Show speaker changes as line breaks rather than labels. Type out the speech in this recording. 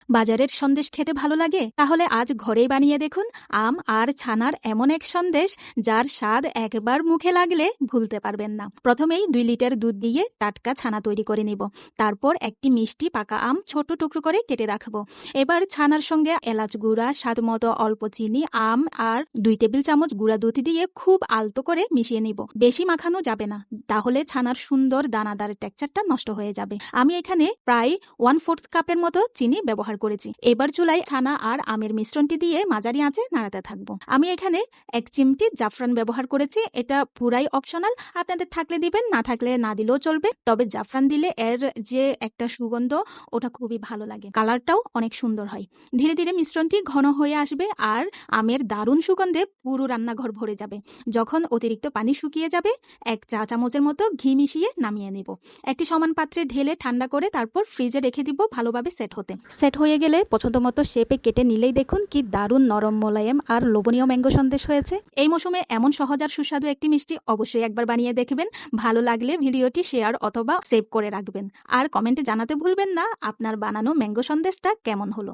বাজারের সন্দেশ খেতে ভালো লাগে? তাহলে আজ ঘরেই বানিয়ে দেখুন আম আর ছানার এমন এক সন্দেশ যার স্বাদ একবার মুখে লাগলে ভুলতে পারবেন না। প্রথমেই 2 লিটার দুধ দিয়ে টাটকা ছানা তৈরি করে নিব। তারপর একটি মিষ্টি পাকা আম ছোট টুকরো করে কেটে রাখবো। এবার ছানার সঙ্গে এলাচ গুঁড়া, স্বাদ মতো অল্প চিনি, আম আর 2 টেবিল চামচ গুঁড়া দুধ দিয়ে খুব আলতো করে মিশিয়ে নিব। বেশি মাখানো যাবে না, তাহলে ছানার সুন্দর দানাদার টেক্সচারটা নষ্ট হয়ে যাবে। আমি এখানে প্রায় 1/4 কাপের মতো চিনি ব্যবহার করেছি। এবার চুলায় ছানা আর আমের মিশ্রণটি দিয়ে মাঝারি আঁচে নাড়াতে থাকবো। আমি এখানে 1 চিমটি জাফরান ব্যবহার করেছি। এটা পুরাই অপশনাল, আপনাদের থাকলে দিবেন, না থাকলে না দিলেও চলবে। তবে জাফরান দিলে এর যে একটা সুগন্ধ ওটা খুবই ভালো লাগে, কালারটাও অনেক সুন্দর হয়। ধীরে ধীরে মিশ্রণটি ঘন হয়ে আসবে আর আমের দারুণ সুগন্ধে পুরো রান্নাঘর ভরে যাবে। যখন অতিরিক্ত পানি শুকিয়ে যাবে 1 চা চামচের মতো ঘি মিশিয়ে নামিয়ে নেব। একটি সমান পাত্রে ঢেলে ঠান্ডা করে তারপর ফ্রিজে রেখে দিব ভালোভাবে সেট হতে। সেট হয়ে গেলে পছন্দ মতো শেপে কেটে নিলেই দেখুন কি দারুণ নরম, মোলায়েম আর লোভনীয় ম্যাঙ্গো সন্দেশ হয়েছে। এই মৌসুমে এমন সহজ আর সুস্বাদু একটি মিষ্টি অবশ্যই একবার বানিয়ে দেখবেন। ভালো লাগলে ভিডিওটি শেয়ার অথবা সেভ করে রাখবেন আর কমেন্টে জানাতে ভুলবেন না আপনার বানানো ম্যাঙ্গো সন্দেশটা কেমন হলো।